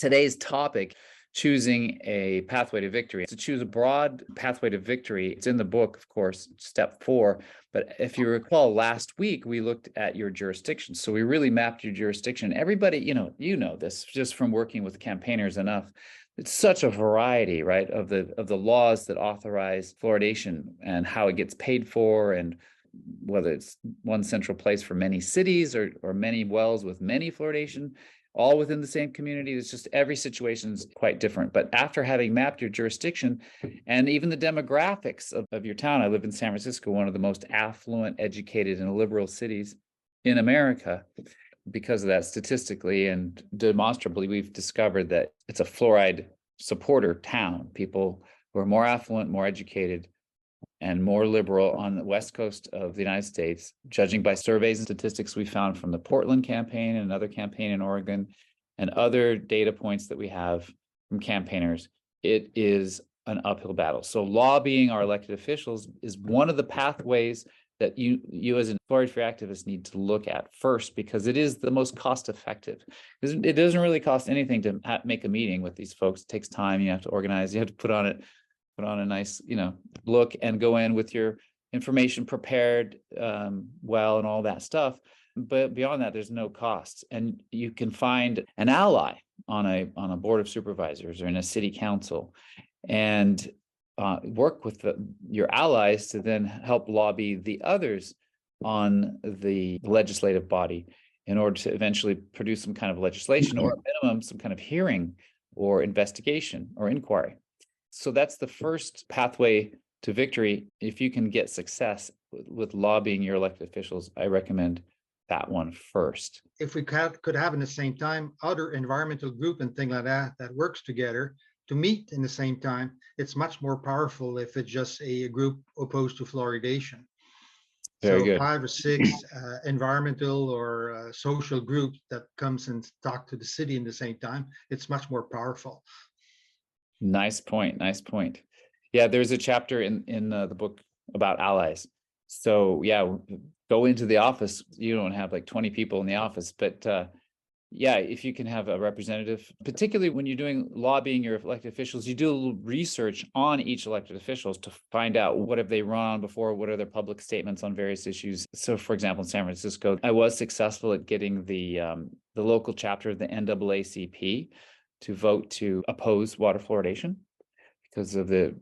Today's topic, choosing a pathway to victory. To choose a broad pathway to victory, it's in the book, of course, step 4. But if you recall, last week we looked at your jurisdiction. So we really mapped your jurisdiction. Everybody, you know this just from working with campaigners enough. It's such a variety, right, of the laws that authorize fluoridation and how it gets paid for, and whether it's one central place for many cities or many wells with many fluoridation, all within the same community. It's just every situation is quite different. But after having mapped your jurisdiction and even the demographics of your town, I live in San Francisco, one of the most affluent, educated, and liberal cities in America. Because of that, statistically and demonstrably, we've discovered that it's a fluoride supporter town. People who are more affluent, more educated, and more liberal on the West Coast of the United States, judging by surveys and statistics we found from the Portland campaign and another campaign in Oregon, and other data points that we have from campaigners. It is an uphill battle. So lobbying our elected officials is one of the pathways that you as a fluoride-free activist need to look at first, because it is the most cost-effective. It doesn't really cost anything to make a meeting with these folks. It takes time. You have to organize. You have to put on a nice, look and go in with your information prepared well and all that stuff. But beyond that, there's no costs, and you can find an ally on a board of supervisors or in a city council, and work with your allies to then help lobby the others on the legislative body in order to eventually produce some kind of legislation, or at minimum some kind of hearing or investigation or inquiry. So that's the first pathway to victory. If you can get success with lobbying your elected officials, I recommend that one first. If we could have in the same time other environmental group and things like that works together to meet in the same time, it's much more powerful if it's just a group opposed to fluoridation. Very good. 5 or 6 environmental or social groups that comes and talk to the city in the same time, it's much more powerful. Nice point. Nice point. Yeah, there's a chapter in the book about allies. So yeah, go into the office. You don't have like 20 people in the office, but yeah, if you can have a representative, particularly when you're doing lobbying your elected officials, you do a little research on each elected officials to find out what have they run on before, what are their public statements on various issues. So for example, in San Francisco, I was successful at getting the local chapter of the NAACP to vote to oppose water fluoridation because of the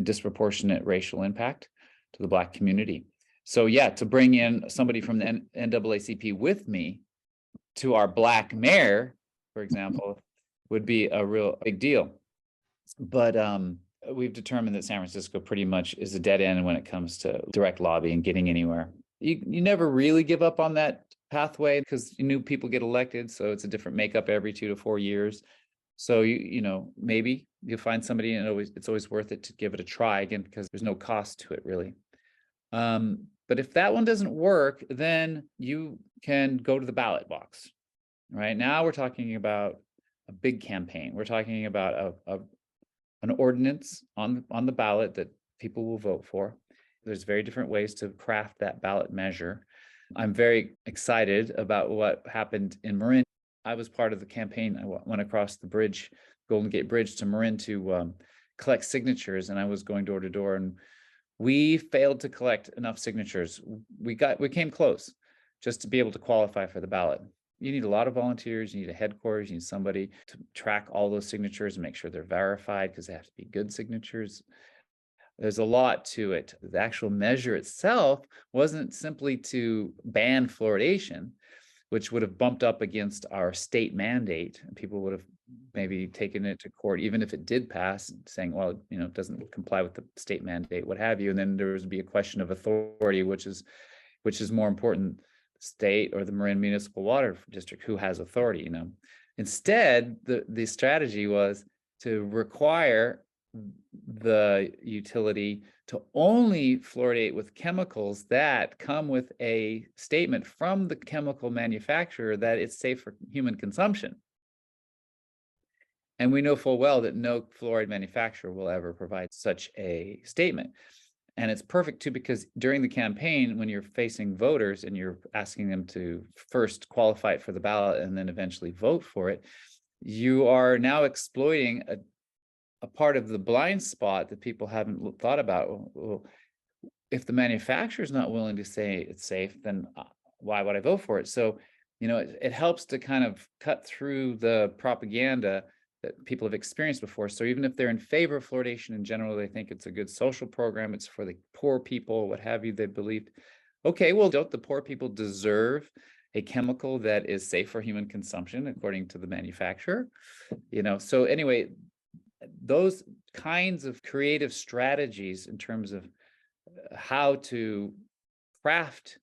disproportionate racial impact to the Black community. So yeah, to bring in somebody from the NAACP with me to our Black mayor, for example, would be a real big deal. But we've determined that San Francisco pretty much is a dead end when it comes to direct lobbying, getting anywhere. You never really give up on that pathway because new people get elected, so it's a different makeup every 2 to 4 years. So maybe you'll find somebody, and it's always worth it to give it a try again, because there's no cost to it really. But if that one doesn't work, then you can go to the ballot box. Right now, we're talking about a big campaign. We're talking about an ordinance on the ballot that people will vote for. There's very different ways to craft that ballot measure. I'm very excited about what happened in Marin. I was part of the campaign. I went across the bridge, Golden Gate Bridge, to Marin to collect signatures, and I was going door to door, and we failed to collect enough signatures. We came close just to be able to qualify for the ballot. You need a lot of volunteers, you need a headquarters, you need somebody to track all those signatures and make sure they're verified, because they have to be good signatures. There's a lot to it. The actual measure itself wasn't simply to ban fluoridation, which would have bumped up against our state mandate, and people would have maybe taken it to court, even if it did pass, saying, well, it doesn't comply with the state mandate, what have you. And then there would be a question of authority, which is more important, state or the Marin Municipal Water District, who has authority. Instead, the strategy was to require the utility to only fluoridate with chemicals that come with a statement from the chemical manufacturer that it's safe for human consumption. And we know full well that no fluoride manufacturer will ever provide such a statement. And it's perfect too, because during the campaign, when you're facing voters and you're asking them to first qualify it for the ballot and then eventually vote for it, you are now exploiting a part of the blind spot that people haven't thought about. Well, if the manufacturer is not willing to say it's safe, then why would I vote for it? So, it helps to kind of cut through the propaganda that people have experienced before. So even if they're in favor of fluoridation in general, they think it's a good social program, it's for the poor people, what have you, they believed. Okay, well, don't the poor people deserve a chemical that is safe for human consumption according to the manufacturer? So anyway, those kinds of creative strategies in terms of how to craft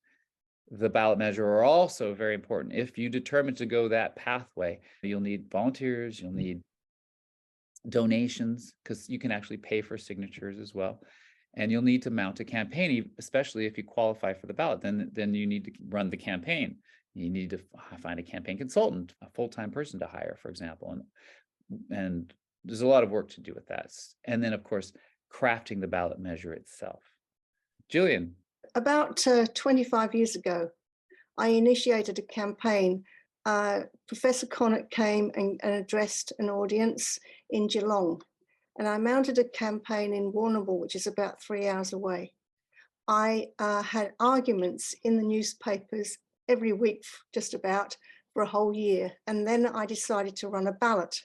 the ballot measure are also very important. If you determine to go that pathway, you'll need volunteers, you'll need donations, because you can actually pay for signatures as well. And you'll need to mount a campaign, especially if you qualify for the ballot, then you need to run the campaign. You need to find a campaign consultant, a full-time person to hire, for example. And there's a lot of work to do with that. And then, of course, crafting the ballot measure itself. Jillian. About 25 years ago, I initiated a campaign. Professor Connett came and addressed an audience in Geelong, and I mounted a campaign in Warrnambool, which is about 3 hours away. I had arguments in the newspapers every week, just about, for a whole year, and then I decided to run a ballot.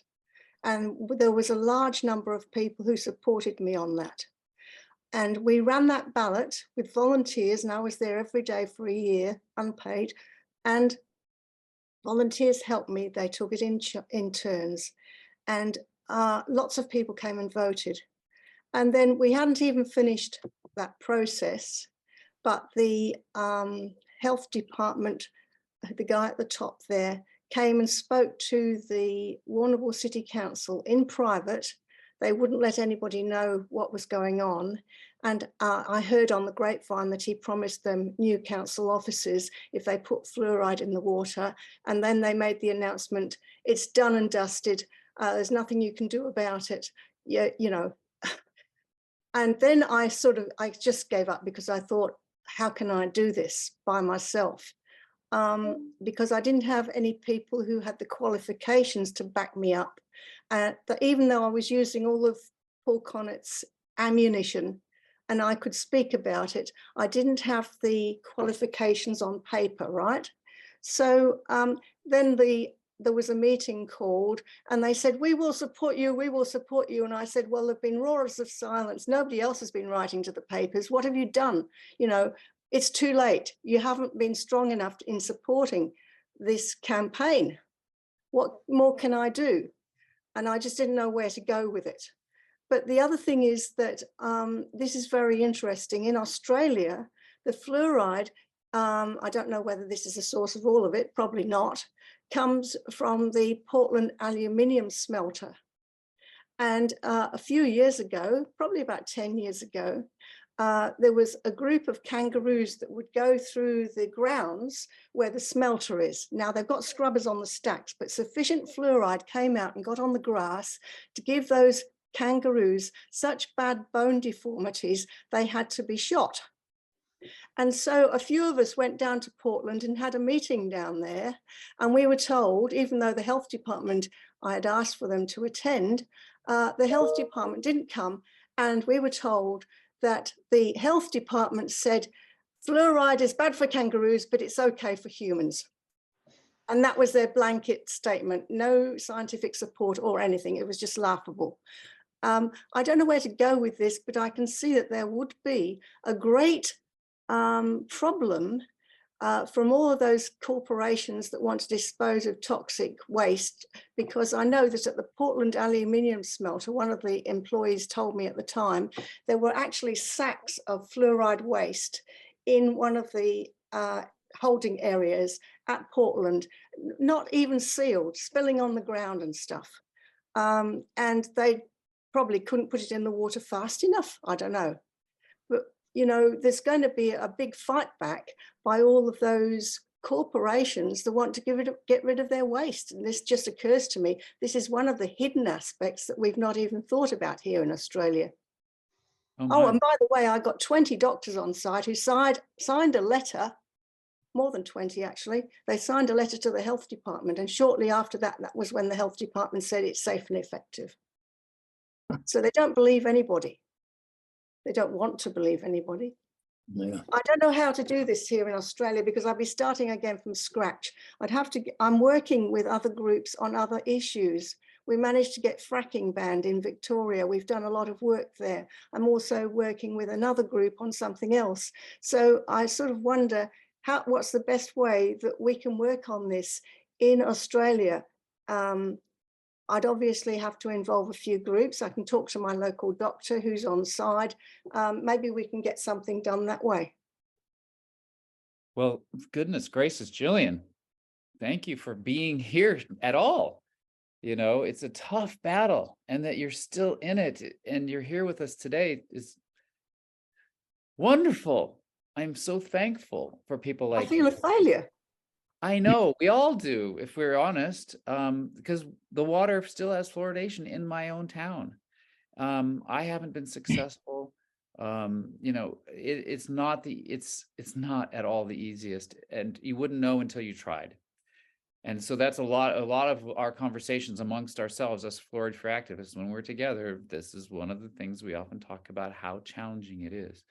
And there was a large number of people who supported me on that. And we ran that ballot with volunteers, and I was there every day for a year, unpaid. And volunteers helped me. They took it in turns. And lots of people came and voted. And then we hadn't even finished that process, but the health department, the guy at the top there, came and spoke to the Warrnambool City Council in private. They wouldn't let anybody know what was going on. And I heard on the grapevine that he promised them new council offices if they put fluoride in the water. And then they made the announcement, it's done and dusted. There's nothing you can do about it. Yeah, And then I just gave up, because I thought, how can I do this by myself? Because I didn't have any people who had the qualifications to back me up. Even though I was using all of Paul Connett's ammunition and I could speak about it, I didn't have the qualifications on paper, right? So then there was a meeting called and they said, we will support you, we will support you. And I said, well, there've been roars of silence. Nobody else has been writing to the papers. What have you done? It's too late. You haven't been strong enough in supporting this campaign. What more can I do? And I just didn't know where to go with it. But the other thing is that this is very interesting. In Australia, the fluoride, I don't know whether this is the source of all of it, probably not, comes from the Portland aluminium smelter. And a few years ago, probably about 10 years ago, there was a group of kangaroos that would go through the grounds where the smelter is. Now, they've got scrubbers on the stacks, but sufficient fluoride came out and got on the grass to give those kangaroos such bad bone deformities, they had to be shot. And so a few of us went down to Portland and had a meeting down there. And we were told, even though the health department, I had asked for them to attend, the health department didn't come. And we were told that the health department said, fluoride is bad for kangaroos, but it's okay for humans. And that was their blanket statement, no scientific support or anything. It was just laughable. I don't know where to go with this, but I can see that there would be a great problem from all of those corporations that want to dispose of toxic waste, because I know that at the Portland aluminium smelter, one of the employees told me at the time, there were actually sacks of fluoride waste in one of the holding areas at Portland, not even sealed, spilling on the ground and stuff. And they probably couldn't put it in the water fast enough. I don't know. But there's going to be a big fight back by all of those corporations that want to get rid of their waste. And this just occurs to me, this is one of the hidden aspects that we've not even thought about here in Australia. Oh, and by the way, I got 20 doctors on site who signed a letter more than 20 actually. They signed a letter to the health department, and shortly after that, that was when the health department said it's safe and effective. So they don't believe anybody. They don't want to believe anybody. Yeah. I don't know how to do this here in Australia, because I'd be starting again from scratch. I'm working with other groups on other issues. We managed to get fracking banned in Victoria. We've done a lot of work there. I'm also working with another group on something else. So I sort of wonder what's the best way that we can work on this in Australia. I'd obviously have to involve a few groups. I can talk to my local doctor who's on side. Maybe we can get something done that way. Well, goodness gracious, Jillian, thank you for being here at all. You know, it's a tough battle, and that you're still in it and you're here with us today is wonderful. I'm so thankful for people I like feel a failure. I know we all do, if we're honest, because the water still has fluoridation in my own town. I haven't been successful. You know, it's not at all the easiest, and you wouldn't know until you tried. And so that's a lot of our conversations amongst ourselves as fluoride-free activists. When we're together, this is one of the things we often talk about, how challenging it is.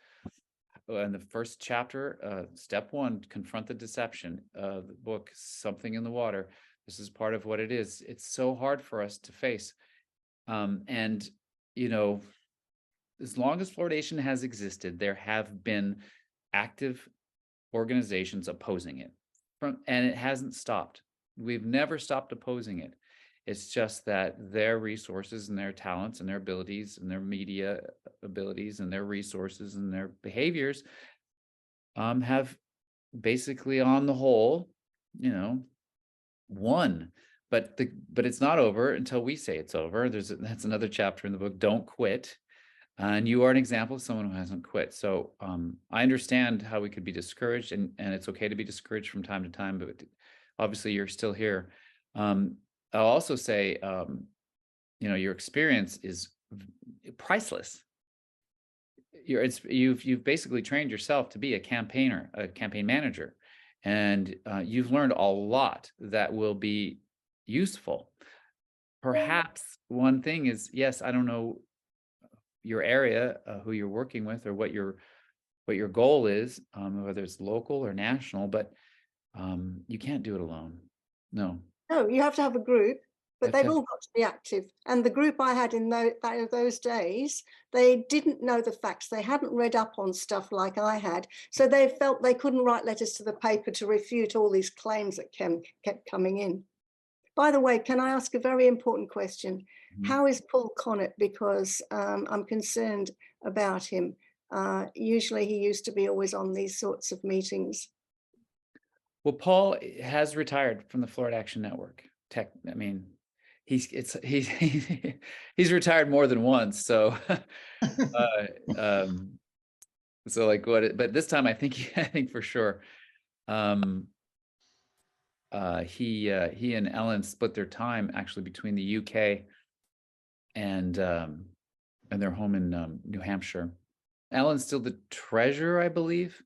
In the first chapter, step 1, confront the deception of the book, Something in the Water. This is part of what it is. It's so hard for us to face. And, you know, as long as fluoridation has existed, there have been active organizations opposing it, and it hasn't stopped. We've never stopped opposing it. It's just that their resources and their talents and their abilities and their media abilities and their resources and their behaviors have basically, on the whole, you know, won. But it's not over until we say it's over. That's another chapter in the book, Don't Quit. And you are an example of someone who hasn't quit. So I understand how we could be discouraged, and it's okay to be discouraged from time to time, but obviously you're still here. I'll also say, you know, your experience is priceless. You've basically trained yourself to be a campaign manager, and you've learned a lot that will be useful. Perhaps one thing is, yes, I don't know your area, who you're working with, or what your goal is, whether it's local or national, but you can't do it alone. No. No, you have to have a group, but they've have- all got to be active. And the group I had in those days, they didn't know the facts. They hadn't read up on stuff like I had. So they felt they couldn't write letters to the paper to refute all these claims that kept coming in. By the way, can I ask a very important question? Mhm. How is Paul Connett? Because I'm concerned about him. Usually he used to be always on these sorts of meetings. Well, Paul has retired from the Florida Action Network. I mean, he's retired more than once. So, so like but this time I think for sure, he and Ellen split their time actually between the UK and their home in New Hampshire. Ellen's still the treasurer, I believe.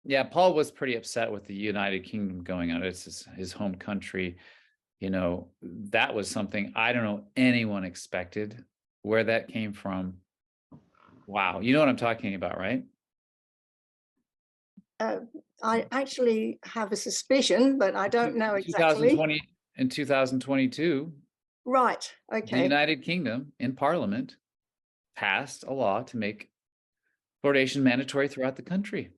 Yeah, Paul was pretty upset with the United Kingdom going out. It's his home country. You know, that was something I don't know anyone expected. Where that came from. Wow, you know what I'm talking about, right? I actually have a suspicion, but I don't know exactly. 2020 and 2022. Right. The Okay. United Kingdom in Parliament passed a law to make fluoridation mandatory throughout the country.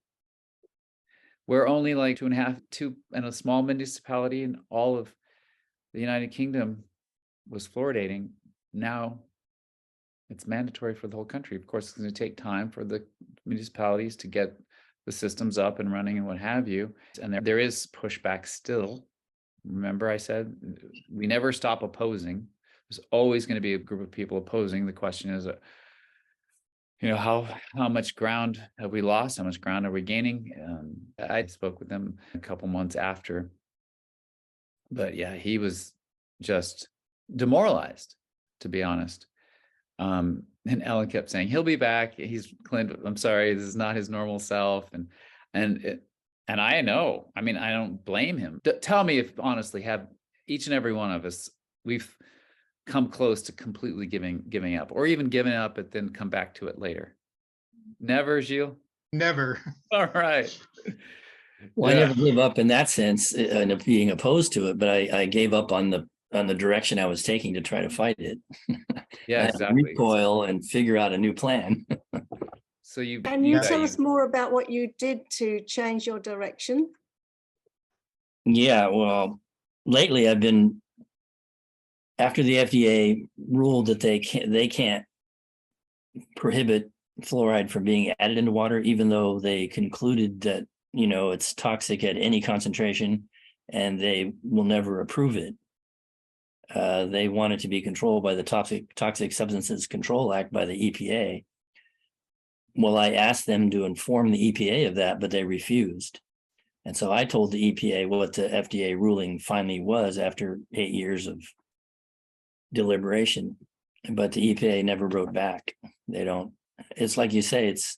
We're only like 2.5 and a small municipality in all of the United Kingdom was fluoridating. Now it's mandatory for the whole country. Of course, it's going to take time for the municipalities to get the systems up and running and what have you. And there is pushback still. Remember, I said we never stop opposing. There's always going to be a group of people opposing. The question is, you know, how much ground have we lost? How much ground are we gaining? I spoke with them a couple months after, but yeah, he was just demoralized, to be honest. And Ellen kept saying he'll be back. Clint. I'm sorry, this is not his normal self. And And I know, I mean, I don't blame him. Tell me if honestly, have each and every one of us, we've come close to completely giving up, or even giving up, but then come back to it later. Never, Gilles? Never. All right. Well, I Yeah. never gave up in that sense, and being opposed to it, but I gave up on the direction I was taking to try to fight it. Yeah, I had to exactly. recoil and figure out a new plan. So you Can you Yeah, tell us more about what you did to change your direction? Yeah, well, lately I've been, after the FDA ruled that they can't prohibit fluoride from being added into water, even though they concluded that, it's toxic at any concentration and they will never approve it. They want it to be controlled by the Toxic Substances Control Act by the EPA. Well, I asked them to inform the EPA of that, but they refused. And so I told the EPA what the FDA ruling finally was after 8 years of deliberation, but the EPA never wrote back. They don't. It's like you say, it's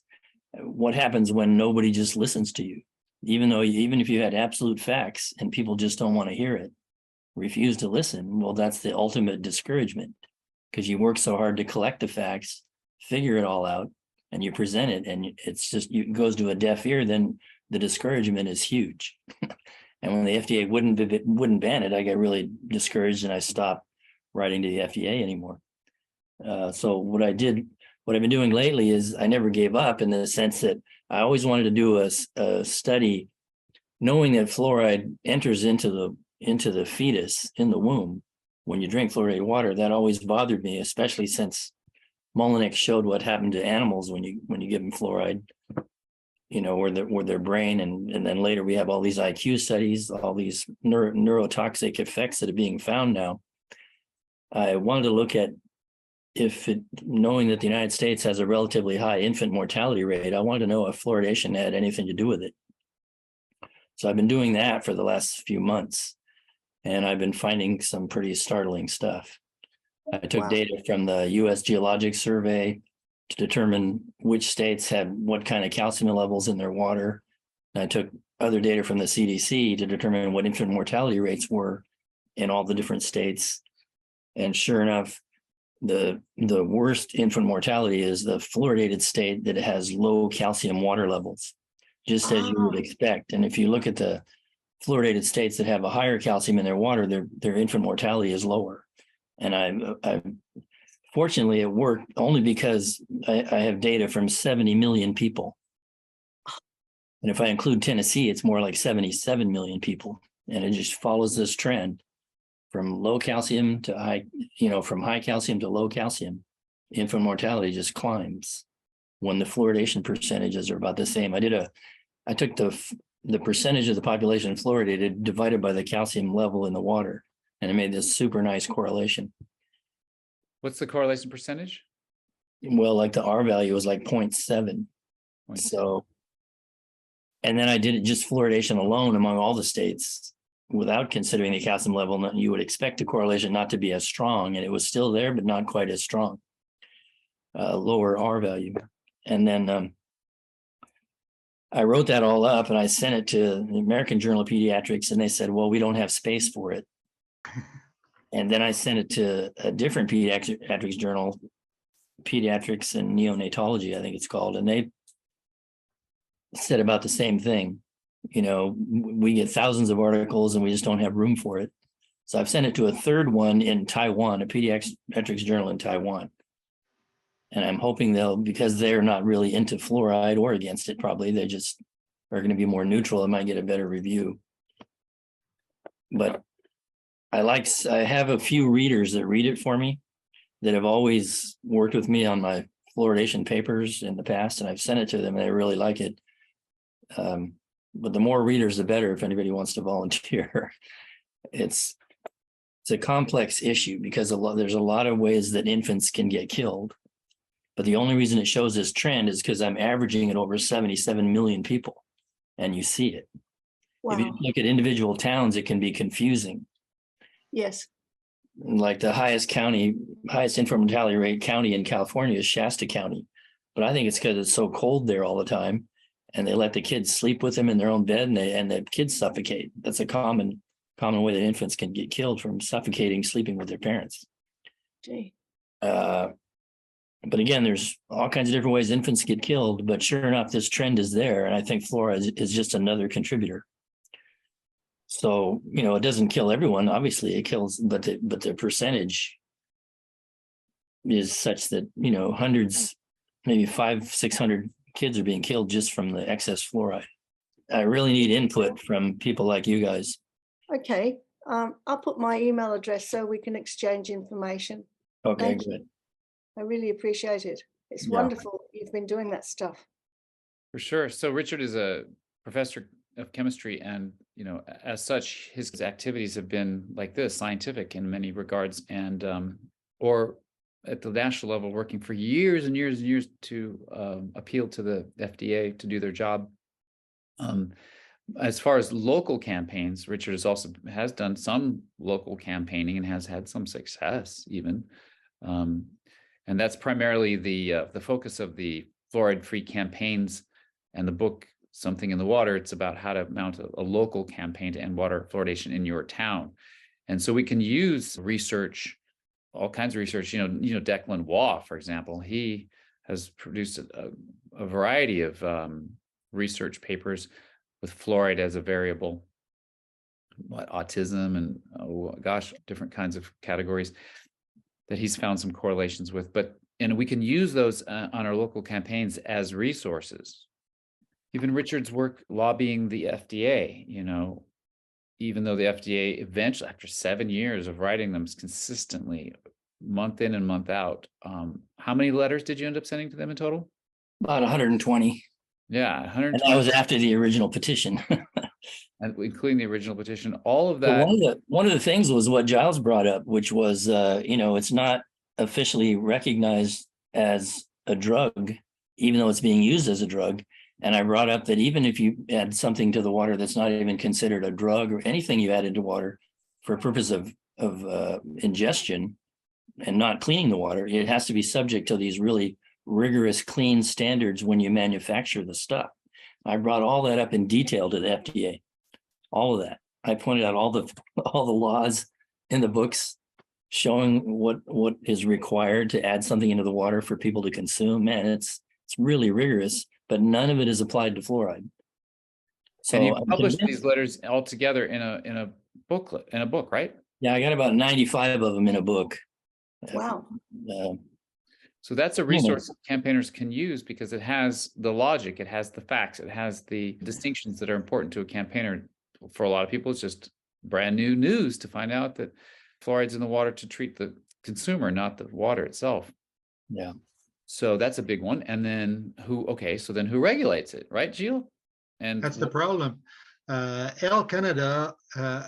what happens when nobody just listens to you, even if you had absolute facts and people just don't want to hear it, refuse to listen. Well, that's the ultimate discouragement, because you work so hard to collect the facts, figure it all out, and you present it, and it's just, it goes to a deaf ear, then the discouragement is huge. And when the FDA wouldn't ban it, I got really discouraged and I stopped writing to the FDA anymore. So what I've been doing lately is I never gave up, in the sense that I always wanted to do a study, knowing that fluoride enters into the fetus in the womb when you drink fluoridated water. That always bothered me, especially since Mullenix showed what happened to animals when you give them fluoride, where their brain, and then later we have all these IQ studies, all these neurotoxic effects that are being found now. I wanted to look at knowing that the United States has a relatively high infant mortality rate, I wanted to know if fluoridation had anything to do with it. So I've been doing that for the last few months, and I've been finding some pretty startling stuff. I took data from the U.S. Geologic Survey to determine which states had what kind of calcium levels in their water. And I took other data from the CDC to determine what infant mortality rates were in all the different states. And sure enough, the worst infant mortality is the fluoridated state that has low calcium water levels, just as you would expect. And if you look at the fluoridated states that have a higher calcium in their water, their infant mortality is lower. And I fortunately, it worked only because I have data from 70 million people. And if I include Tennessee, it's more like 77 million people. And it just follows this trend from low calcium to high, from high calcium to low calcium. Infant mortality just climbs when the fluoridation percentages are about the same. I took the percentage of the population fluoridated divided by the calcium level in the water, and it made this super nice correlation. What's the correlation percentage? Well, like the R value was like 0.7. So, and then I did it just fluoridation alone among all the states without considering the calcium level. And you would expect the correlation not to be as strong, and it was still there, but not quite as strong. Lower R value. And then I wrote that all up and I sent it to the American Journal of Pediatrics, and they said, well, we don't have space for it. And then I sent it to a different pediatrics journal, Pediatrics and Neonatology, I think it's called. And they said about the same thing. We get thousands of articles and we just don't have room for it. So I've sent it to a third one in Taiwan, a pediatrics journal in Taiwan. And I'm hoping because they're not really into fluoride or against it, probably they just are going to be more neutral. It might get a better review. But I have a few readers that read it for me that have always worked with me on my fluoridation papers in the past, and I've sent it to them and they really like it. But the more readers, the better, if anybody wants to volunteer. It's a complex issue because there's a lot of ways that infants can get killed. But the only reason it shows this trend is because I'm averaging it over 77 million people, and you see it. Wow. If you look at individual towns, it can be confusing. Yes. Like the highest infant mortality rate county in California is Shasta County. But I think it's because it's so cold there all the time. and they let the kids sleep with them in their own bed, and the kids suffocate. That's a common way that infants can get killed, from suffocating, sleeping with their parents. Gee. But again, there's all kinds of different ways infants get killed, but sure enough, this trend is there. And I think fluoride is just another contributor. So, it doesn't kill everyone. Obviously it kills, but the percentage is such that, hundreds, maybe 500-600 kids are being killed just from the excess fluoride. I really need input from people like you guys. Okay. I'll put my email address so we can exchange information. Okay, Thank good. I really appreciate it. It's wonderful you've been doing that stuff. For sure. So Richard is a professor of chemistry, and as such, his activities have been like this, scientific in many regards, and or at the national level, working for years and years and years to appeal to the FDA to do their job. As far as local campaigns, Richard has done some local campaigning and has had some success even. And that's primarily the focus of the fluoride-free campaigns, and the book, Something in the Water. It's about how to mount a local campaign to end water fluoridation in your town. And so we can use research, all kinds of research. Declan Waugh, for example, he has produced a variety of research papers with fluoride as a variable, autism and different kinds of categories that he's found some correlations with. And we can use those on our local campaigns as resources. Even Richard's work lobbying the FDA, even though the FDA eventually, after 7 years of writing them consistently, month in and month out, how many letters did you end up sending to them in total? About 120. Yeah, 120. And that was after the original petition. And including the original petition, all of But that. one of the things was what Giles brought up, which was, it's not officially recognized as a drug, even though it's being used as a drug. And I brought up that even if you add something to the water that's not even considered a drug, or anything you add into water for a purpose of ingestion and not cleaning the water, it has to be subject to these really rigorous clean standards when you manufacture the stuff. I brought all that up in detail to the FDA. All of that. I pointed out all the laws in the books showing what is required to add something into the water for people to consume. Man, it's really rigorous, but none of it is applied to fluoride. So and you published these letters all together in a booklet, right? Yeah, I got about 95 of them in a book. Wow. So that's a resource campaigners can use, because it has the logic, it has the facts, it has the distinctions that are important to a campaigner. For a lot of people, it's just brand new news to find out that fluoride's in the water to treat the consumer, not the water itself. Yeah. So that's a big one. And then who regulates it, right, Gilles? And that's the problem. Health Canada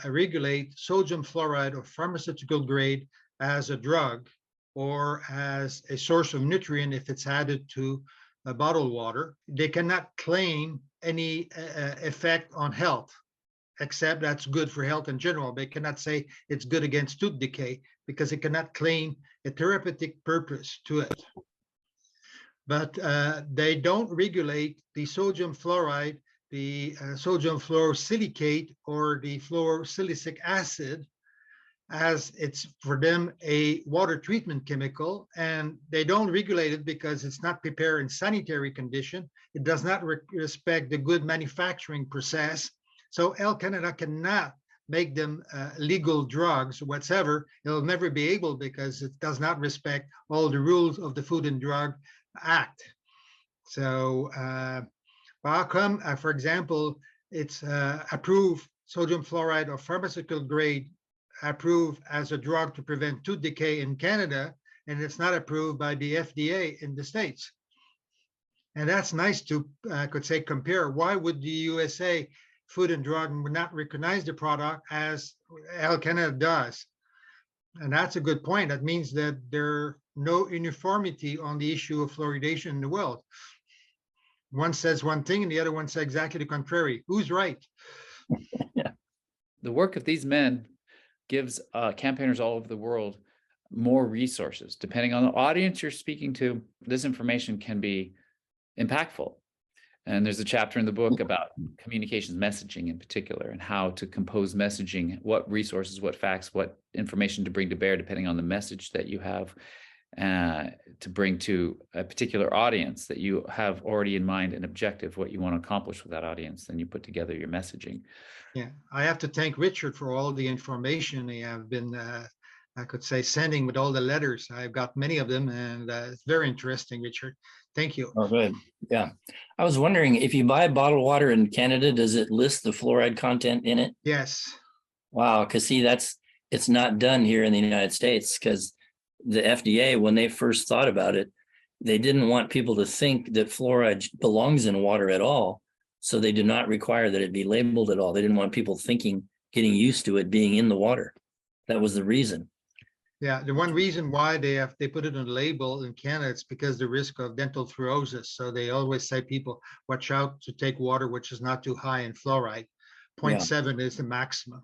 regulate sodium fluoride of pharmaceutical grade as a drug or as a source of nutrient if it's added to bottled water. They cannot claim any effect on health, except that's good for health in general. They cannot say it's good against tooth decay because it cannot claim a therapeutic purpose to it. But they don't regulate the sodium fluoride, the sodium fluorosilicate, or the fluorosilicic acid, as it's for them a water treatment chemical, and they don't regulate it because it's not prepared in sanitary condition. It does not respect the good manufacturing process. So Health Canada cannot make them legal drugs whatsoever. It'll never be able, because it does not respect all the rules of the Food and Drug Act. So how come, for example, it's approved sodium fluoride of pharmaceutical grade, approved as a drug to prevent tooth decay in Canada, and it's not approved by the FDA in the States? And that's nice to, could say, compare. Why would the USA Food and Drug not recognize the product as Health Canada does? And that's a good point. That means that there's no uniformity on the issue of fluoridation in the world. One says one thing and the other one says exactly the contrary. Who's right? Yeah. The work of these men gives campaigners all over the world more resources. Depending on the audience you're speaking to, this information can be impactful. And there's a chapter in the book about communications messaging in particular, and how to compose messaging, what resources, what facts, what information to bring to bear, depending on the message that you have to bring to a particular audience that you have already in mind, an objective, what you want to accomplish with that audience. Then you put together your messaging. Yeah, I have to thank Richard for all the information they have been, I could say, sending with all the letters. I've got many of them, and it's very interesting, Richard. Thank you. Oh, good. Yeah. I was wondering, if you buy bottled water in Canada, does it list the fluoride content in it? Yes. Wow, because see, it's not done here in the United States, because the FDA, when they first thought about it, they didn't want people to think that fluoride belongs in water at all. So they did not require that it be labeled at all. They didn't want people thinking, getting used to it being in the water. That was the reason. Yeah, the one reason why they put it on the label in Canada, it's because the risk of dental fluorosis. So they always say people watch out to take water which is not too high in fluoride. 0.7 is the maximum.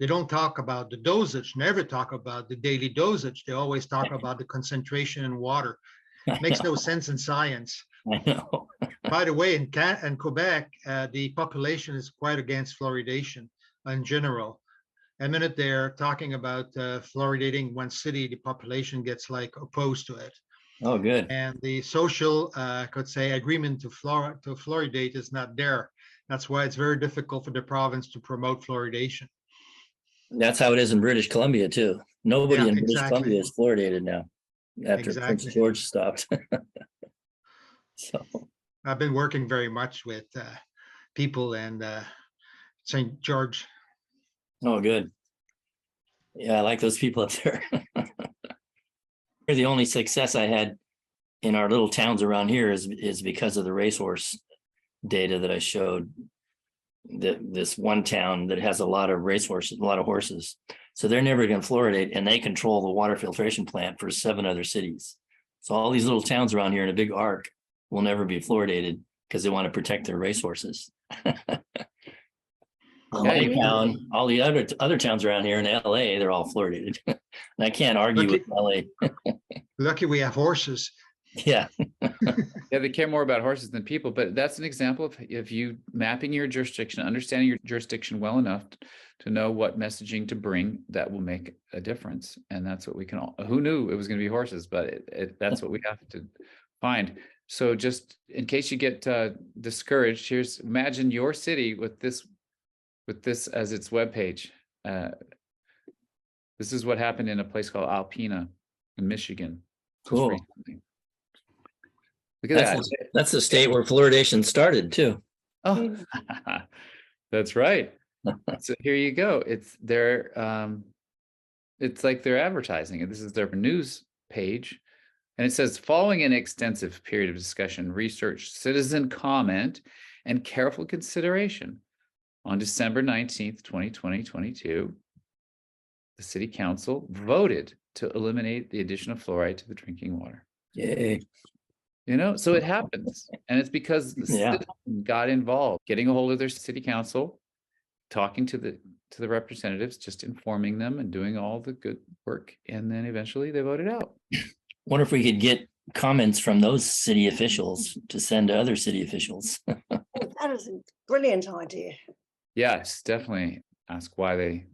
They don't talk about the dosage, never talk about the daily dosage. They always talk about the concentration in water. Makes no sense in science. I know. By the way, in Quebec, the population is quite against fluoridation in general. A minute they're talking about fluoridating one city, the population gets like opposed to it. Oh, good. And the social, could say, agreement to fluoridate is not there. That's why it's very difficult for the province to promote fluoridation. That's how it is in British Columbia too. Nobody Yeah, in British exactly. Columbia is fluoridated now after Exactly. Prince George stopped. So I've been working very much with people and St. George. oh, good. Yeah, I like those people up there. The only success I had in our little towns around here is because of the racehorse data that I showed. This one town that has a lot of racehorses, a lot of horses. So they're never going to fluoridate, and they control the water filtration plant for 7 other cities. So all these little towns around here in a big arc will never be fluoridated because they want to protect their racehorses. My town, all the other towns around here in LA, they're all fluoridated. And I can't argue with LA. Lucky we have horses. Yeah. Yeah, they care more about horses than people, but that's an example of you mapping your jurisdiction, understanding your jurisdiction well enough to know what messaging to bring that will make a difference. And that's what we can all, who knew it was going to be horses, but that's what we have to find. So just in case you get discouraged, imagine your city with this as its webpage. This is what happened in a place called Alpena in Michigan. Cool. Look at that. That's the state where fluoridation started too. Oh, that's right. So here you go. It's like they're advertising it. This is their news page. And it says, following an extensive period of discussion, research, citizen comment, and careful consideration, on December 19th, 2022, the City Council voted to eliminate the addition of fluoride to the drinking water. Yay. You know, so it happens. And it's because the citizens got involved, getting a hold of their city council, talking to the representatives, just informing them and doing all the good work. And then eventually they voted out. Wonder if we could get comments from those city officials to send to other city officials. That is a brilliant idea. Yes, definitely ask why they,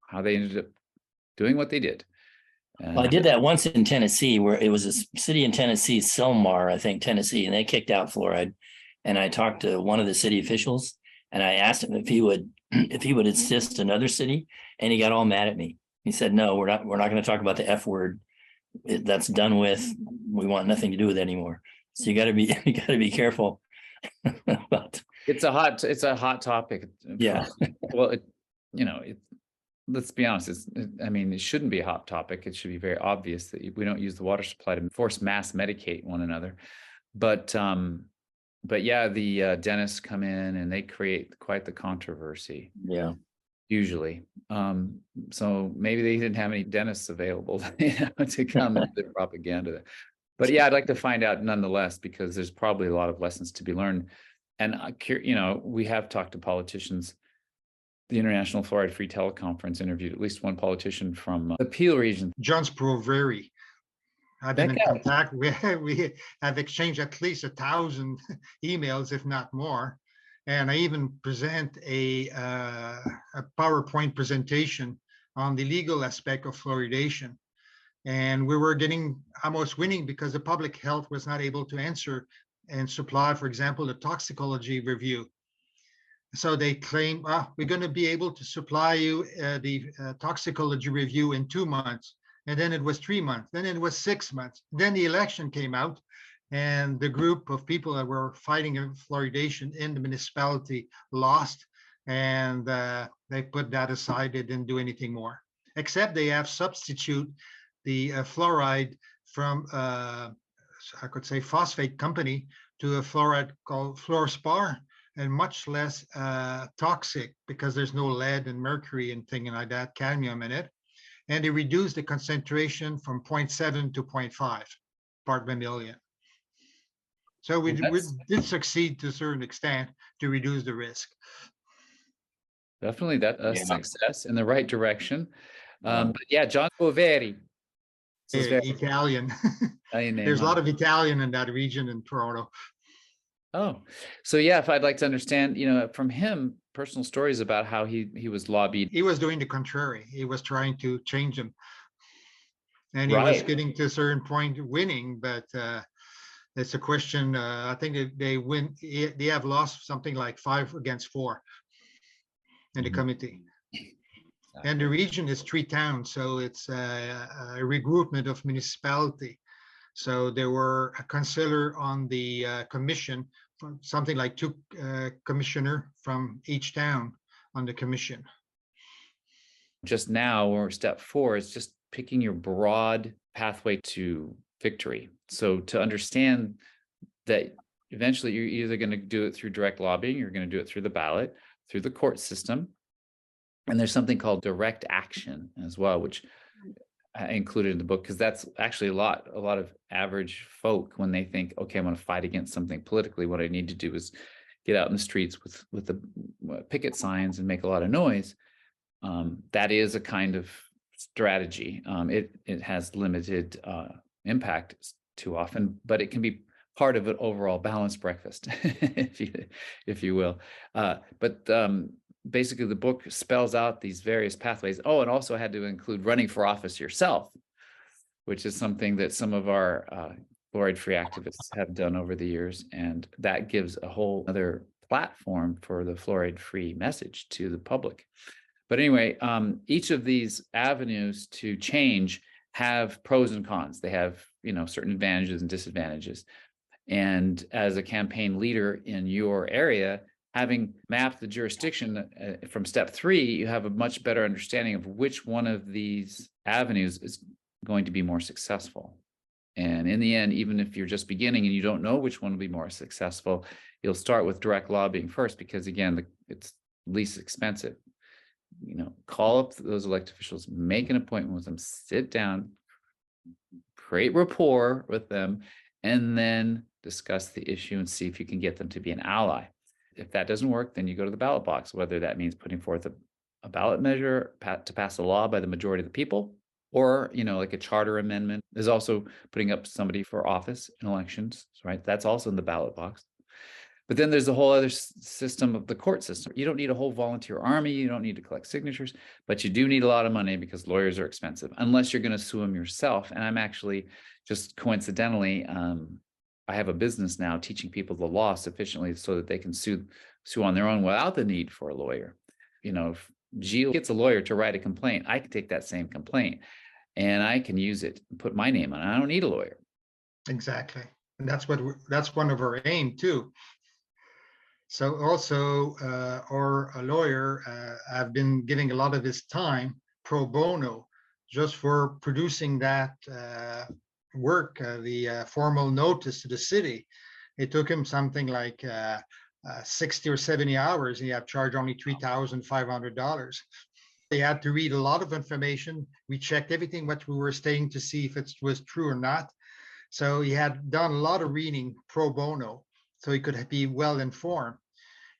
how they ended up doing what they did. Well, I did that once in Tennessee, where it was a city in Tennessee, Selmar, I think, Tennessee, and they kicked out fluoride. And I talked to one of the city officials, and I asked him if he would assist another city, and he got all mad at me. He said, "No, we're not going to talk about the F word. That's done with. We want nothing to do with it anymore." So you got to be careful. But it's a hot topic. Yeah. Well, let's be honest. It shouldn't be a hot topic. It should be very obvious that we don't use the water supply to force mass medicate one another. But yeah, the dentists come in and they create quite the controversy. Yeah. Usually. So maybe they didn't have any dentists available to come with their propaganda. But yeah, I'd like to find out nonetheless, because there's probably a lot of lessons to be learned. And we have talked to politicians. The International Fluoride-Free Teleconference interviewed at least one politician from the Peel region. John Sproveri. I've been in Check out. contact. We have exchanged at least 1,000 emails, if not more. And I even present a PowerPoint presentation on the legal aspect of fluoridation. And we were getting almost winning because the public health was not able to answer and supply, for example, the toxicology review. So they claim, we're going to be able to supply you the toxicology review in 2 months. And then it was 3 months. Then it was 6 months. Then the election came out, and the group of people that were fighting fluoridation in the municipality lost. And they put that aside. They didn't do anything more, except they have substitute the fluoride from, I could say, phosphate company to a fluoride called fluorspar, and much less toxic because there's no lead and mercury and thing like that, cadmium in it. And they reduced the concentration from 0.7 to 0.5 part per million. So we did succeed to a certain extent to reduce the risk. Definitely that a success in the right direction. But yeah, John Poveri. Italian. There's a lot of Italian in that region in Toronto. Oh, so yeah, if I'd like to understand, from him, personal stories about how he was lobbied. He was doing the contrary. He was trying to change them. And he was getting to a certain point winning, but it's a question. I think they win. They have lost something like 5 against 4 in the committee. And the region is 3 towns, so it's a regroupment of municipality. So there were a councillor on the commission, something like 2 commissioner from each town on the commission. Just now, or step 4 is just picking your broad pathway to victory. So to understand that eventually you're either going to do it through direct lobbying, you're going to do it through the ballot, through the court system. And there's something called direct action as well, which I included in the book, because that's actually a lot of average folk, when they think, okay, I'm going to fight against something politically, what I need to do is get out in the streets with the picket signs and make a lot of noise. That is a kind of strategy. It has limited impact too often, but it can be part of an overall balanced breakfast, if you will. But basically, the book spells out these various pathways. Oh, and also had to include running for office yourself, which is something that some of our fluoride-free activists have done over the years. And that gives a whole other platform for the fluoride-free message to the public. But anyway, each of these avenues to change have pros and cons. They have, certain advantages and disadvantages. And as a campaign leader in your area, having mapped the jurisdiction from step 3, you have a much better understanding of which one of these avenues is going to be more successful. And in the end, even if you're just beginning and you don't know which one will be more successful, you'll start with direct lobbying first, because again, it's least expensive. Call up those elected officials, make an appointment with them, sit down, create rapport with them, and then discuss the issue and see if you can get them to be an ally. If that doesn't work, then you go to the ballot box, whether that means putting forth a ballot measure to pass a law by the majority of the people, or, like a charter amendment. There's also putting up somebody for office in elections, right? That's also in the ballot box. But then there's a whole other system of the court system. You don't need a whole volunteer army. You don't need to collect signatures, but you do need a lot of money because lawyers are expensive, unless you're going to sue them yourself. And I'm actually, just coincidentally, I have a business now teaching people the law sufficiently so that they can sue on their own without the need for a lawyer. If Gilles gets a lawyer to write a complaint, I can take that same complaint and I can use it and put my name on it. I don't need a lawyer. Exactly. And that's one of our aim too. So also, our lawyer have been giving a lot of his time pro bono just for producing that work, the formal notice to the city. It took him something like 60 or 70 hours, and he had charged only $3,500. They had to read a lot of information. We checked everything what we were saying to see if it was true or not. So he had done a lot of reading pro bono, so he could be well informed.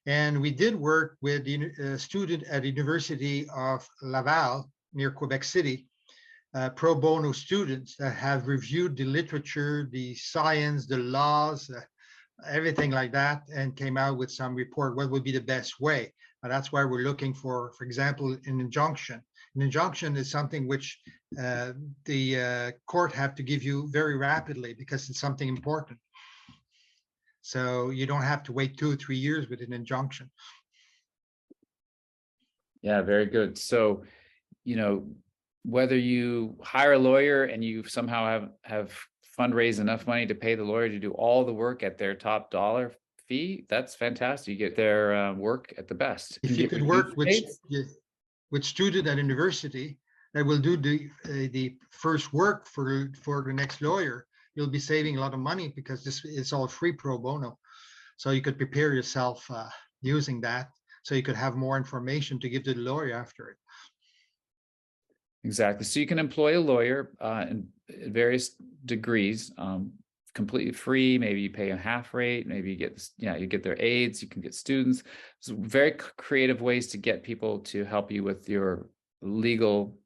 And we did work with a student at the University of Laval near Quebec City pro bono students that have reviewed the literature, the science, the laws, everything like that, and came out with some report what would be the best way. And that's why we're looking for example, an injunction. An injunction is something which the court have to give you very rapidly because it's something important. So you don't have to wait 2 or 3 years with an injunction. Yeah, very good. So, whether you hire a lawyer and you somehow have fundraised enough money to pay the lawyer to do all the work at their top dollar fee, that's fantastic. You get their work at the best. If you could work with student at university that will do the first work for the next lawyer, you'll be saving a lot of money because this is all free pro bono. So you could prepare yourself using that, so you could have more information to give to the lawyer after it. Exactly. So you can employ a lawyer in various degrees, completely free. Maybe you pay a half rate. Maybe you get their aides. You can get students. So very creative ways to get people to help you with your legal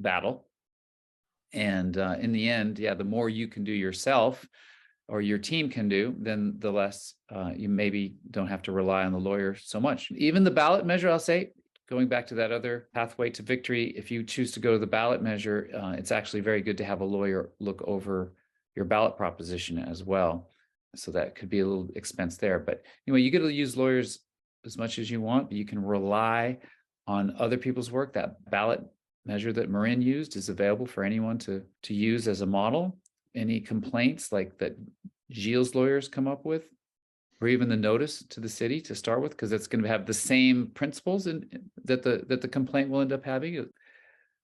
battle. And in the end, the more you can do yourself or your team can do, then the less you maybe don't have to rely on the lawyer so much. Even the ballot measure, I'll say, going back to that other pathway to victory, if you choose to go to the ballot measure, it's actually very good to have a lawyer look over your ballot proposition as well. So that could be a little expense there. But anyway, you get to use lawyers as much as you want, but you can rely on other people's work. That ballot measure that Marin used is available for anyone to use as a model. Any complaints like that Gilles' lawyers come up with, or even the notice to the city to start with, because it's going to have the same principles that the complaint will end up having.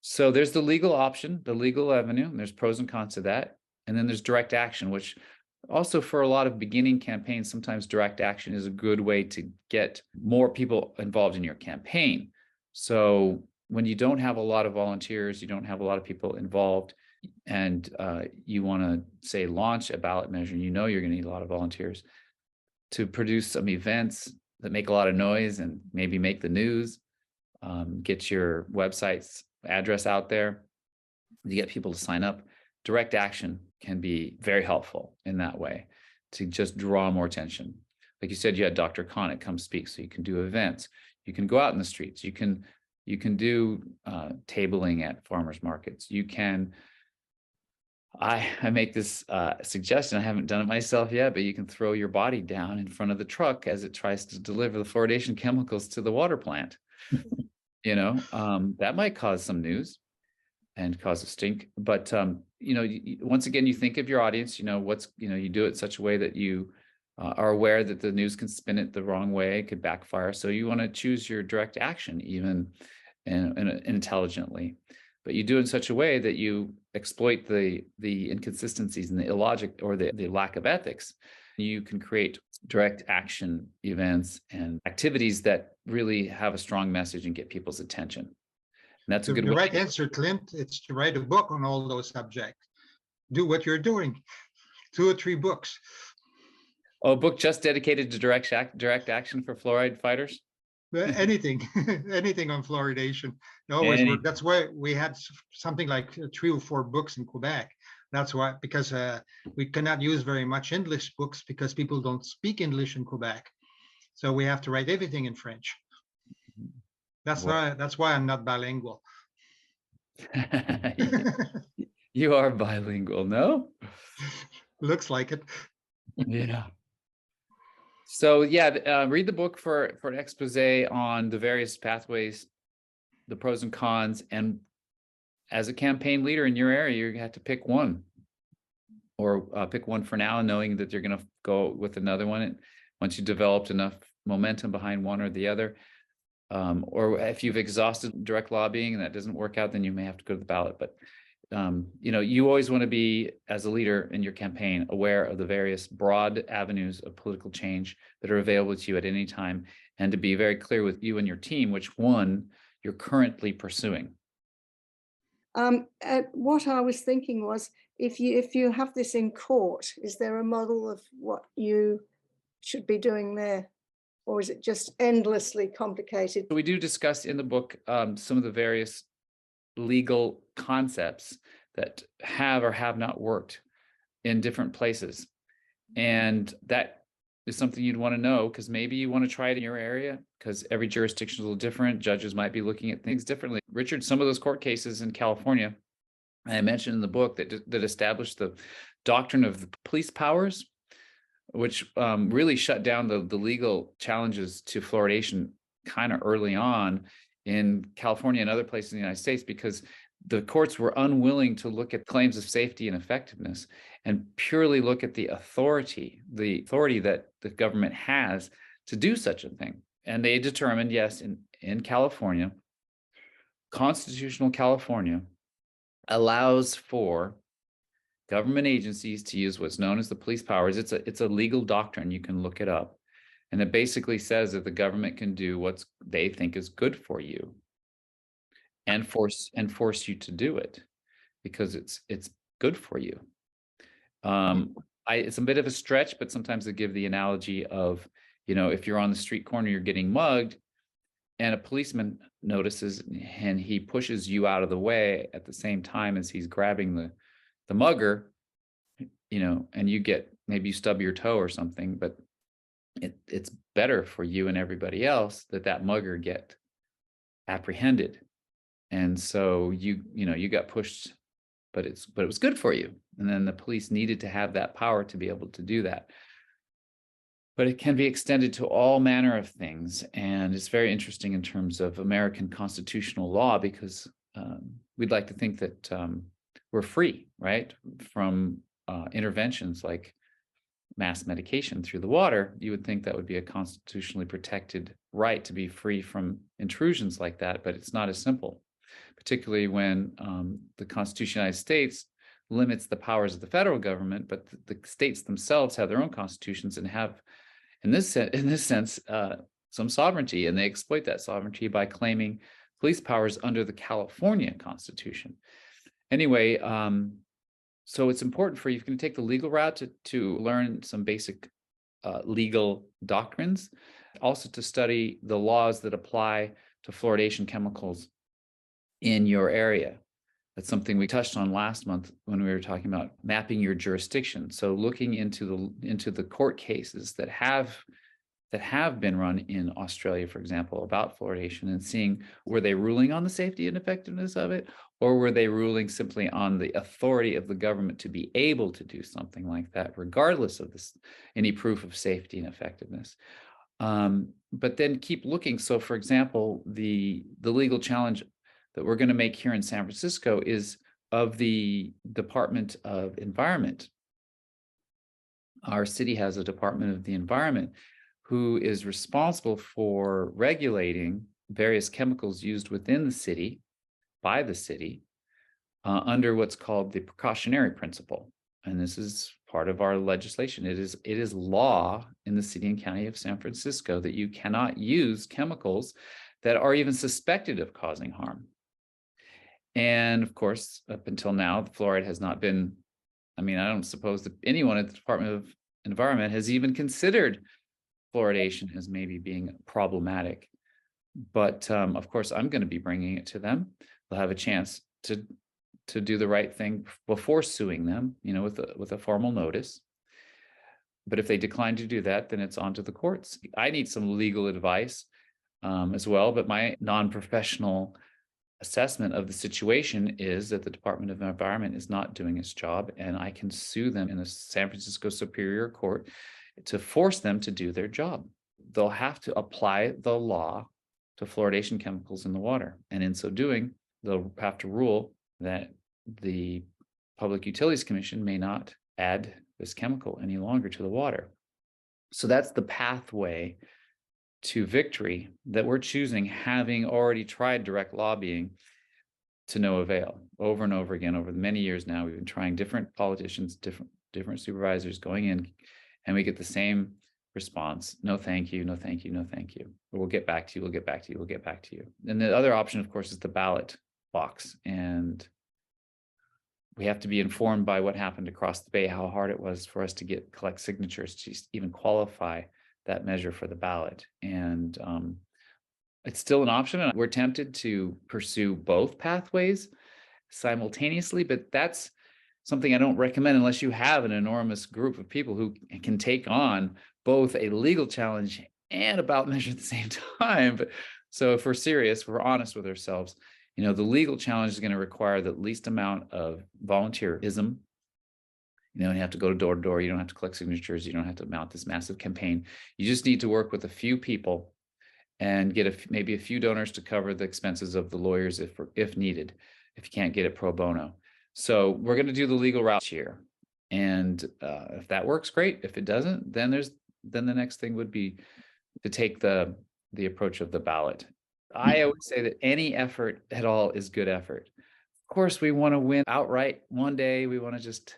So there's the legal option, the legal avenue, and there's pros and cons to that. And then there's direct action, which also for a lot of beginning campaigns, sometimes direct action is a good way to get more people involved in your campaign. So when you don't have a lot of volunteers, you don't have a lot of people involved, and you want to, say, launch a ballot measure, and you're going to need a lot of volunteers to produce some events that make a lot of noise and maybe make the news, get your website's address out there, to get people to sign up. Direct action can be very helpful in that way to just draw more attention. Like you said, you had Dr. Connick come speak, so you can do events. You can go out in the streets. You can do tabling at farmers markets. You can, I make this suggestion, I haven't done it myself yet, but you can throw your body down in front of the truck as it tries to deliver the fluoridation chemicals to the water plant. That might cause some news and cause a stink. But, once again, you think of your audience, you do it such a way that you are aware that the news can spin it the wrong way, it could backfire. So you want to choose your direct action, even and intelligently. But you do it in such a way that you exploit the inconsistencies and the illogic or the lack of ethics. You can create direct action events and activities that really have a strong message and get people's attention. And that's a good way. The right answer, Clint, it's to write a book on all those subjects. Do what you're doing. 2 or 3 books. Oh, a book just dedicated to direct action for fluoride fighters? Anything on fluoridation. It always work. That's why we had something like 3 or 4 books in Quebec. That's why, because we cannot use very much English books because people don't speak English in Quebec. So we have to write everything in French. That's why I'm not bilingual. You are bilingual, no? Looks like it. Yeah. So read the book for an expose on the various pathways, the pros and cons, and as a campaign leader in your area, you have to pick one, or pick one for now, knowing that you're going to go with another one. And once you developed enough momentum behind one or the other, or if you've exhausted direct lobbying and that doesn't work out, then you may have to go to the ballot. But you always want to be, as a leader in your campaign, aware of the various broad avenues of political change that are available to you at any time, and to be very clear with you and your team which one you're currently pursuing. What I was thinking was, if you have this in court, is there a model of what you should be doing there? Or is it just endlessly complicated? We do discuss in the book some of the various legal concepts that have or have not worked in different places. And that is something you'd want to know, because maybe you want to try it in your area, because every jurisdiction is a little different. Judges might be looking at things differently. Richard, some of those court cases in California, I mentioned in the book, that established the doctrine of the police powers, which really shut down the legal challenges to fluoridation kind of early on in California and other places in the United States, because the courts were unwilling to look at claims of safety and effectiveness and purely look at the authority that the government has to do such a thing. And they determined, yes, in California, constitutional California allows for government agencies to use what's known as the police powers. It's a legal doctrine. You can look it up. And it basically says that the government can do what they think is good for you and force you to do it because it's good for you. It's a bit of a stretch, but sometimes I give the analogy of, if you're on the street corner, you're getting mugged, and a policeman notices and he pushes you out of the way at the same time as he's grabbing the mugger, and maybe you stub your toe or something, but it's better for you and everybody else that mugger get apprehended. And so you got pushed, but it was good for you. And then the police needed to have that power to be able to do that. But it can be extended to all manner of things. And it's very interesting in terms of American constitutional law, because we'd like to think that we're free, right, from interventions like mass medication through the water. You would think that would be a constitutionally protected right to be free from intrusions like that, but it's not as simple, particularly when the Constitution of the United States limits the powers of the federal government, but the states themselves have their own constitutions and have, in this sense, some sovereignty, and they exploit that sovereignty by claiming police powers under the California Constitution. Anyway, so it's important for you, if you're going to take the legal route, to learn some basic legal doctrines, also to study the laws that apply to fluoridation chemicals in your area. That's something we touched on last month when we were talking about mapping your jurisdiction. So looking into the court cases that have been run in Australia, for example, about fluoridation, and seeing, were they ruling on the safety and effectiveness of it, or were they ruling simply on the authority of the government to be able to do something like that, regardless of any proof of safety and effectiveness. But then keep looking. So, for example, the legal challenge that we're going to make here in San Francisco is of the Department of Environment. Our city has a Department of the Environment who is responsible for regulating various chemicals used within the city, by the city, under what's called the precautionary principle. And this is part of our legislation. It is law in the city and county of San Francisco that you cannot use chemicals that are even suspected of causing harm. And of course, up until now, the fluoride has not been, I don't suppose that anyone at the Department of Environment has even considered fluoridation as maybe being problematic. But of course, I'm going to be bringing it to them. They'll have a chance to do the right thing before suing them, with a formal notice. But if they decline to do that, then it's on to the courts. I need some legal advice as well, but my non-professional assessment of the situation is that the Department of Environment is not doing its job, and I can sue them in the San Francisco Superior Court to force them to do their job. They'll have to apply the law to fluoridation chemicals in the water, and in so doing, they'll have to rule that the Public Utilities Commission may not add this chemical any longer to the water. So that's the pathway to victory that we're choosing, having already tried direct lobbying to no avail. Over and over again, over the many years now, we've been trying different politicians, different supervisors going in, and we get the same response: no, thank you, no, thank you, no, thank you. Or we'll get back to you, we'll get back to you, we'll get back to you. And the other option, of course, is the ballot box. And we have to be informed by what happened across the bay, how hard it was for us to collect signatures to even qualify that measure for the ballot. And it's still an option, and we're tempted to pursue both pathways simultaneously, but that's something I don't recommend unless you have an enormous group of people who can take on both a legal challenge and a ballot measure at the same time. But so if we're serious, we're honest with ourselves, the legal challenge is going to require the least amount of volunteerism. You have to go door to door. You don't have to collect signatures. You don't have to mount this massive campaign. You just need to work with a few people and get maybe a few donors to cover the expenses of the lawyers if needed, if you can't get it pro bono. So we're going to do the legal route here. And if that works, great. If it doesn't, then the next thing would be to take the approach of the ballot. I always say that any effort at all is good effort. Of course, we want to win outright one day. We want to just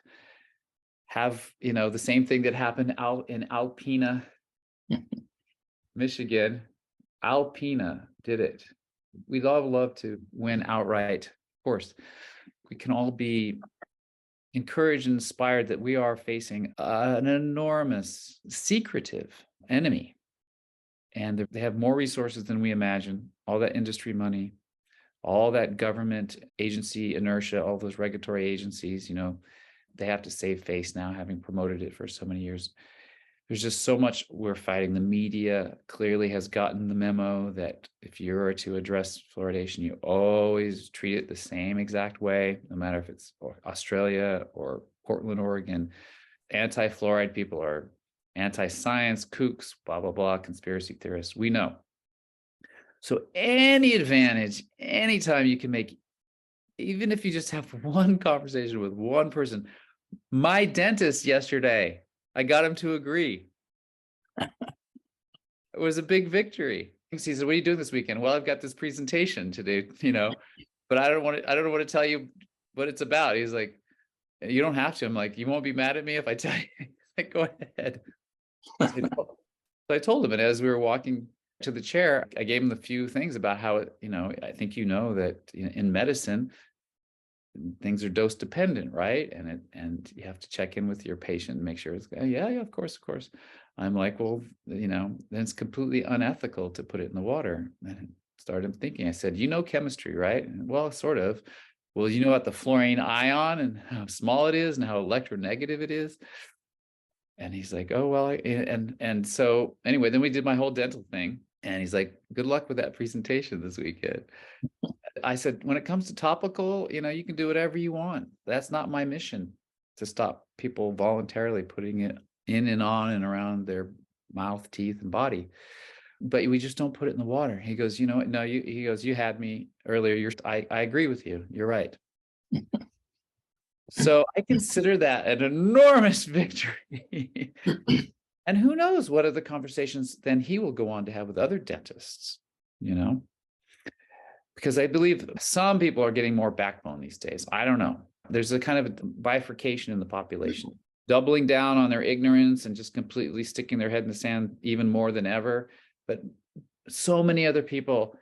have, the same thing that happened out in Alpena, Michigan. Alpena did it. We'd all love to win outright. Of course, we can all be encouraged and inspired that we are facing an enormous secretive enemy. And they have more resources than we imagine, all that industry money, all that government agency inertia, all those regulatory agencies, they have to save face now, having promoted it for so many years. There's just so much we're fighting. The media clearly has gotten the memo that if you're to address fluoridation, you always treat it the same exact way, no matter if it's Australia or Portland, Oregon. Anti-fluoride people are anti-science, kooks, blah, blah, blah, conspiracy theorists. We know. So any advantage, anytime you can make, even if you just have one conversation with one person. My dentist yesterday, I got him to agree. It was a big victory. He said, "What are you doing this weekend?" "Well, I've got this presentation to do, but I don't want to tell you what it's about." He's like, "You don't have to." I'm like, "You won't be mad at me if I tell you?" He's like, "Go ahead." So I told him, and as we were walking to the chair, I gave him a few things about how it, I think that in medicine, things are dose dependent, right? And you have to check in with your patient and make sure it's yeah, of course. I'm like, well, then it's completely unethical to put it in the water. And I started thinking, I said, chemistry, right? Well, sort of. Well, you know about the fluorine ion and how small it is and how electronegative it is. And he's like, oh, well, and so anyway, then we did my whole dental thing. And he's like, good luck with that presentation this weekend. I said, when it comes to topical, you can do whatever you want. That's not my mission, to stop people voluntarily putting it in and on and around their mouth, teeth, and body. But we just don't put it in the water. He goes, you know what? No, he goes, you had me earlier. I agree with you. You're right. So I consider that an enormous victory. And who knows what other conversations then he will go on to have with other dentists, because I believe some people are getting more backbone these days. I don't know. There's a kind of a bifurcation in the population, doubling down on their ignorance and just completely sticking their head in the sand even more than ever. But so many other people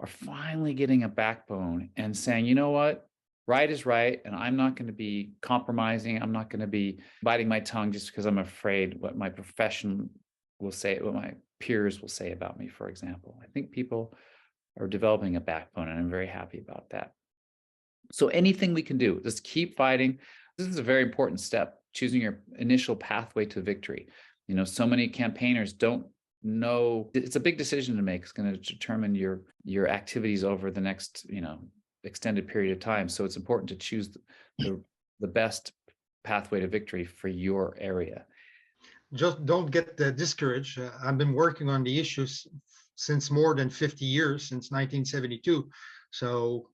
are finally getting a backbone and saying, you know what? Right is right, and I'm not going to be compromising. I'm not going to be biting my tongue just because I'm afraid what my profession will say, what my peers will say about me, for example. I think people are developing a backbone, and I'm very happy about that. So anything we can do, just keep fighting. This is a very important step, choosing your initial pathway to victory. So many campaigners don't know. It's a big decision to make. It's going to determine your activities over the next, extended period of time. So it's important to choose the best pathway to victory for your area. Just don't get discouraged. I've been working on the issues since more than 50 years, since 1972. So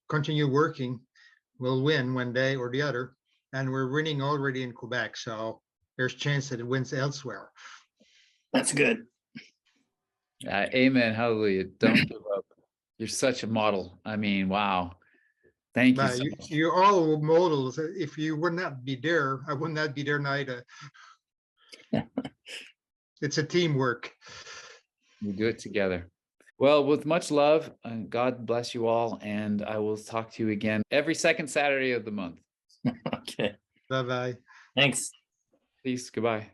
continue working. We'll win one day or the other. And we're winning already in Quebec. So there's a chance that it wins elsewhere. That's good. Amen. Hallelujah. Don't give up. You're such a model. I mean, wow. Thank you so much. You're all models. If you would not be there, I would not be there neither. It's a teamwork. We do it together. Well, with much love, God bless you all. And I will talk to you again every second Saturday of the month. Okay. Bye-bye. Thanks. Peace. Goodbye.